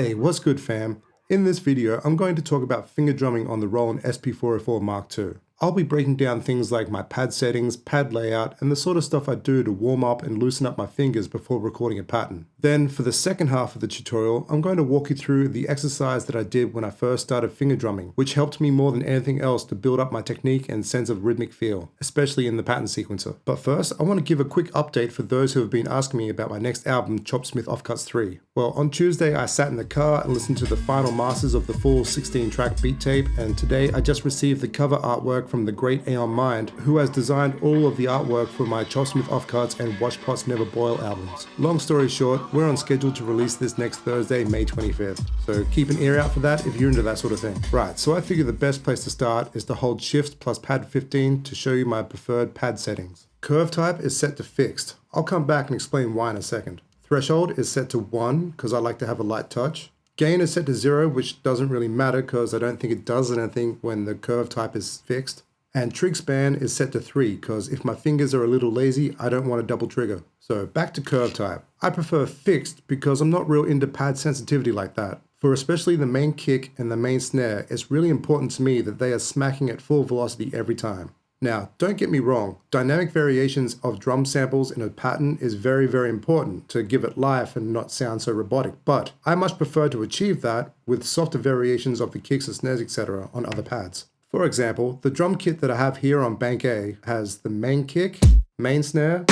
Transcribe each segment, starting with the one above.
Hey, what's good fam? In this video, I'm going to talk about finger drumming on the Roland SP-404 Mark II. I'll be breaking down things like my pad settings, pad layout, and the sort of stuff I do to warm up and loosen up my fingers before recording a pattern. Then, for the second half of the tutorial, I'm going to walk you through the exercise that I did when I first started finger drumming, which helped me more than anything else to build up my technique and sense of rhythmic feel, especially in the pattern sequencer. But first, I want to give a quick update for those who have been asking me about my next album, Chopsmith Offcuts 3. Well, on Tuesday, I sat in the car and listened to the final masters of the full 16-track beat tape, and today I just received the cover artwork from the great Aeon Mind, who has designed all of the artwork for my Chopsmith Offcuts and Watch Pots Never Boil albums. Long story short, we're on schedule to release this next Thursday, May 25th. So keep an ear out for that if you're into that sort of thing. Right, so I figure the best place to start is to hold Shift plus pad 15 to show you my preferred pad settings. Curve type is set to fixed. I'll come back and explain why in a second. Threshold is set to 1 because I like to have a light touch. Gain is set to 0, which doesn't really matter because I don't think it does anything when the curve type is fixed. And trig span is set to 3 because if my fingers are a little lazy, I don't want to double trigger. So back to curve type. I prefer fixed because I'm not real into pad sensitivity like that. For especially the main kick and the main snare, it's really important to me that they are smacking at full velocity every time. Now, don't get me wrong, dynamic variations of drum samples in a pattern is very, very important to give it life and not sound so robotic, but I much prefer to achieve that with softer variations of the kicks and snares, etc. on other pads. For example, the drum kit that I have here on Bank A has the main kick, main snare,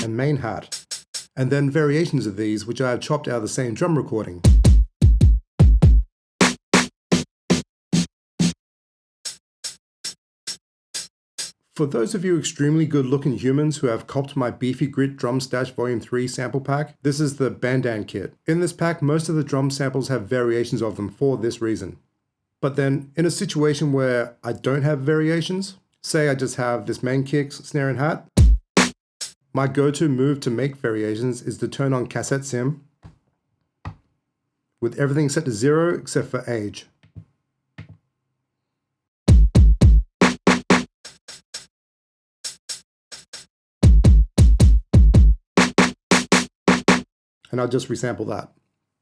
and main hat, and then variations of these which I have chopped out of the same drum recording. For those of you extremely good looking humans who have copped my Beefy Grit Drum Stash Volume 3 sample pack, this is the Bandan kit. In this pack, most of the drum samples have variations of them for this reason. But then, in a situation where I don't have variations, say I just have this main kick, snare and hat, my go-to move to make variations is to turn on cassette sim with everything set to 0 except for age. And I'll just resample that.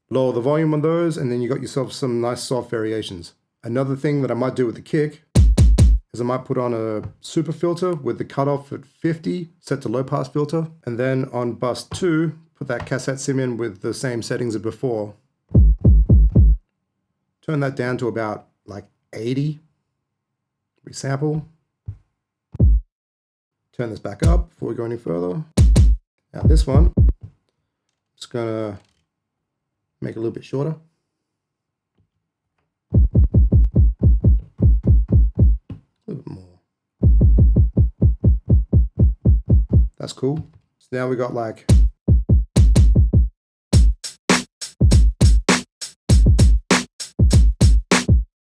Lower the volume on those and then you got yourself some nice soft variations. Another thing that I might do with the kick is I might put on a super filter with the cutoff at 50 set to low pass filter, and then on bus 2 put that cassette sim in with the same settings as before. Turn that down to about like 80. Resample. Turn this back up before we go any further. Now this one, I'm just gonna make it a little bit shorter. A little bit more. That's cool. So now we got like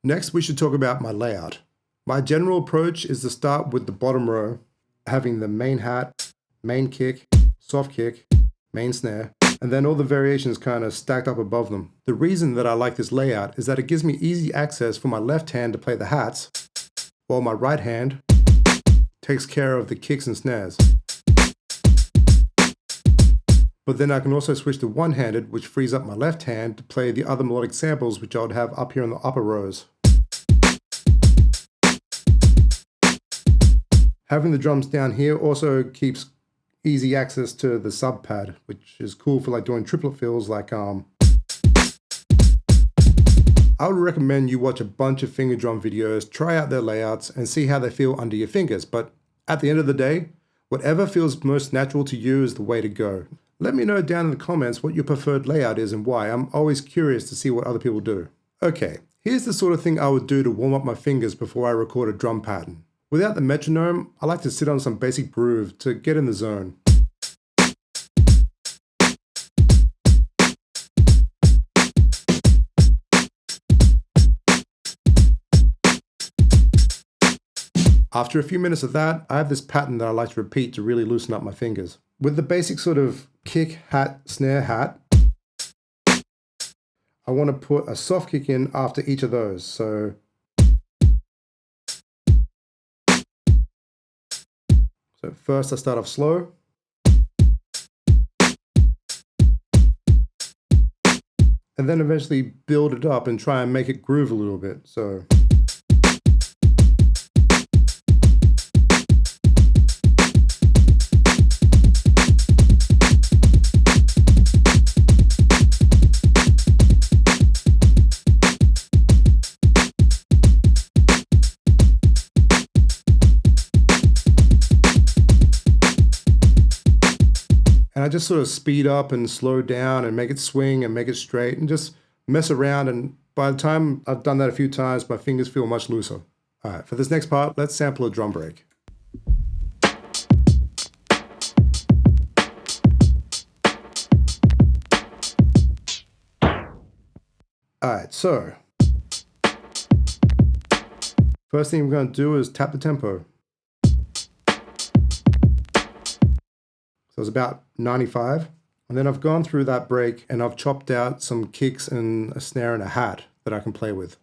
next we should talk about my layout. My general approach is to start with the bottom row, having the main hat, main kick, soft kick, main snare, and then all the variations kind of stacked up above them. The reason that I like this layout is that it gives me easy access for my left hand to play the hats, while my right hand takes care of the kicks and snares. But then I can also switch to one-handed, which frees up my left hand to play the other melodic samples which I would have up here in the upper rows. Having the drums down here also keeps easy access to the sub pad, which is cool for like doing triplet fills like I would recommend you watch a bunch of finger drum videos, try out their layouts, and see how they feel under your fingers. But at the end of the day, whatever feels most natural to you is the way to go. Let me know down in the comments what your preferred layout is and why. I'm always curious to see what other people do. Okay, here's the sort of thing I would do to warm up my fingers before I record a drum pattern. Without the metronome, I like to sit on some basic groove to get in the zone. After a few minutes of that, I have this pattern that I like to repeat to really loosen up my fingers. With the basic sort of kick, hat, snare, hat, I want to put a soft kick in after each of those. So first I start off slow. and then eventually build it up and try and make it groove a little bit. So. And I just sort of speed up and slow down and make it swing and make it straight and just mess around. And by the time I've done that a few times, my fingers feel much looser. All right, for this next part, let's sample a drum break. All right, so first thing we're going to do is tap the tempo. So it's about 95. And then I've gone through that break and I've chopped out some kicks and a snare and a hat that I can play with.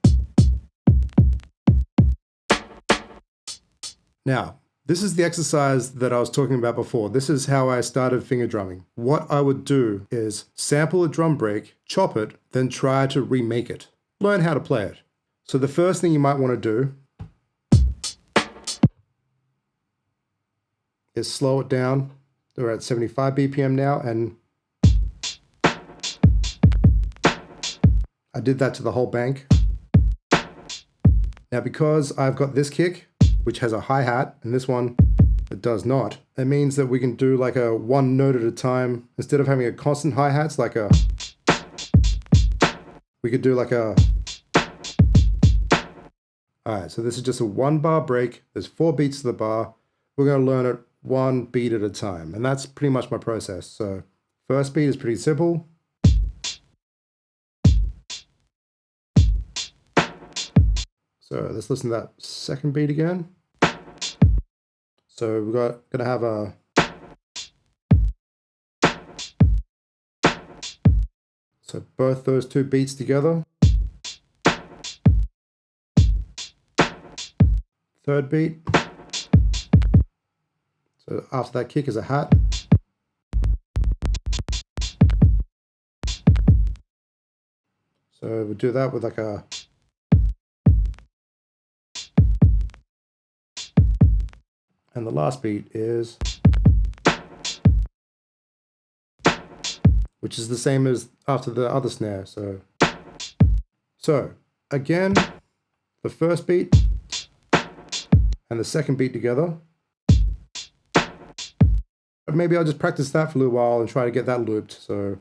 Now, this is the exercise that I was talking about before. This is how I started finger drumming. What I would do is sample a drum break, chop it, then try to remake it. Learn how to play it. So the first thing you might want to do is slow it down. We're at 75 BPM now, and I did that to the whole bank. Now, because I've got this kick, which has a hi-hat, and this one, it does not, it means that we can do like a one note at a time. Instead of having a constant hi-hats, we could do like a... All right, so this is just a 1 bar break. There's 4 beats to the bar. We're going to learn it 1 beat at a time, and that's pretty much my process. So first beat is pretty simple. So let's listen to that second beat again. So we're gonna have a so both those 2 beats together. Third beat. So after that kick is a hat. So we'll do that with like a... And the last beat is... which is the same as after the other snare. So again, the first beat and the second beat together. Maybe I'll just practice that for a little while and try to get that looped. So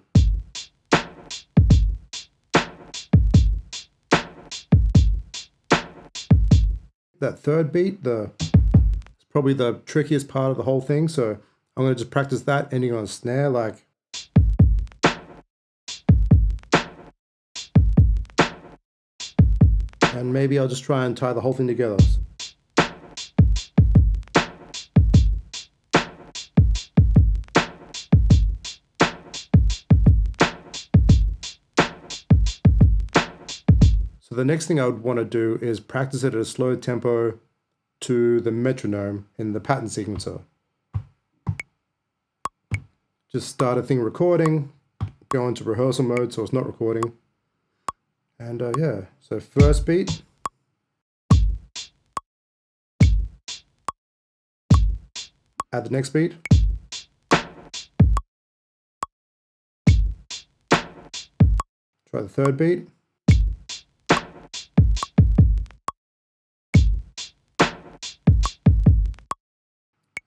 that third beat, it's probably the trickiest part of the whole thing. So I'm going to just practice that ending on a snare, like. And maybe I'll just try and tie the whole thing together. So the next thing I would want to do is practice it at a slow tempo to the metronome in the pattern sequencer. Just start a thing recording, go into rehearsal mode so it's not recording. And yeah, so first beat. Add the next beat. Try the third beat.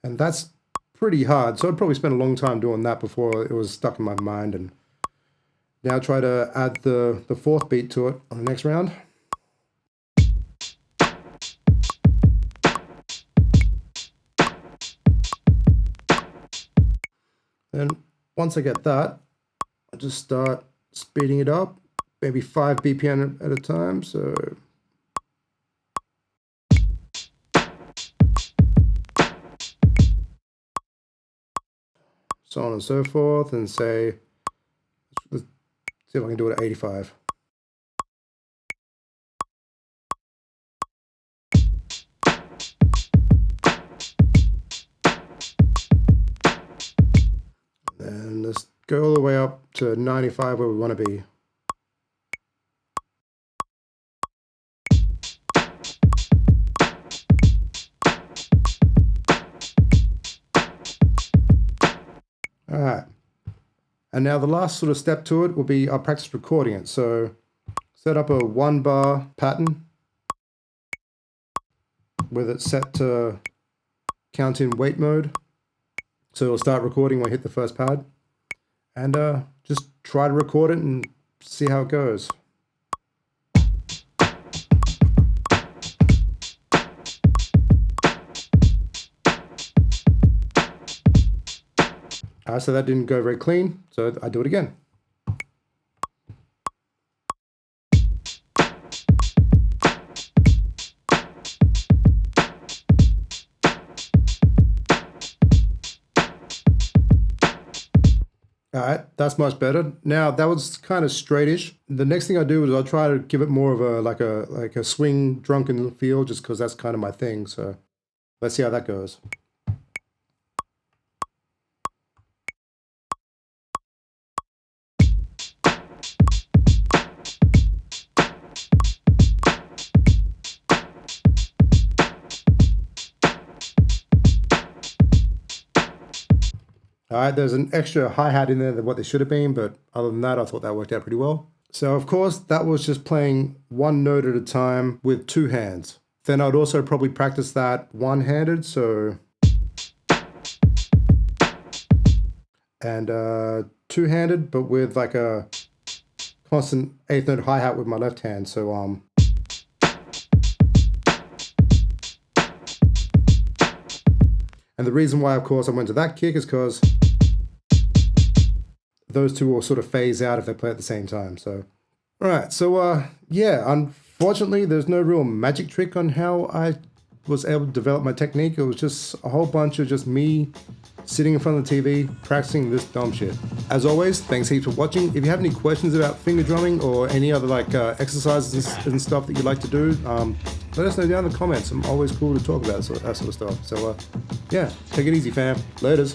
And that's pretty hard, so I'd probably spend a long time doing that before it was stuck in my mind. And now try to add the fourth beat to it on the next round. Then once I get that, I just start speeding it up, maybe 5 BPM at a time. So on and so forth, and say, let's see if I can do it at 85. And let's go all the way up to 95 where we want to be. And now the last sort of step to it will be I'll practice recording it. So set up a 1-bar pattern with it set to count in wait mode. So it'll start recording when I hit the first pad. And just try to record it and see how it goes. So that didn't go very clean, so I do it again. Alright, that's much better. Now that was kind of straightish. The next thing I do is I'll try to give it more of a like a swing drunken feel, just because that's kind of my thing. So let's see how that goes. Alright, there's an extra hi-hat in there than what there should have been, but other than that, I thought that worked out pretty well. So of course, that was just playing one note at a time with 2 hands. Then I'd also probably practice that one-handed, so... And 2-handed, but with like a constant 8th note hi-hat with my left hand, so And the reason why, of course, I went to that kick is because those two will sort of phase out if they play at the same time. So, all right. So, yeah, unfortunately, there's no real magic trick on how I was able to develop my technique. It was just a whole bunch of just me sitting in front of the TV, practicing this dumb shit. As always, thanks heaps for watching. If you have any questions about finger drumming or any other like exercises and stuff that you'd like to do, let us know down in the comments. I'm always cool to talk about that sort of stuff. So yeah, take it easy, fam. Laters.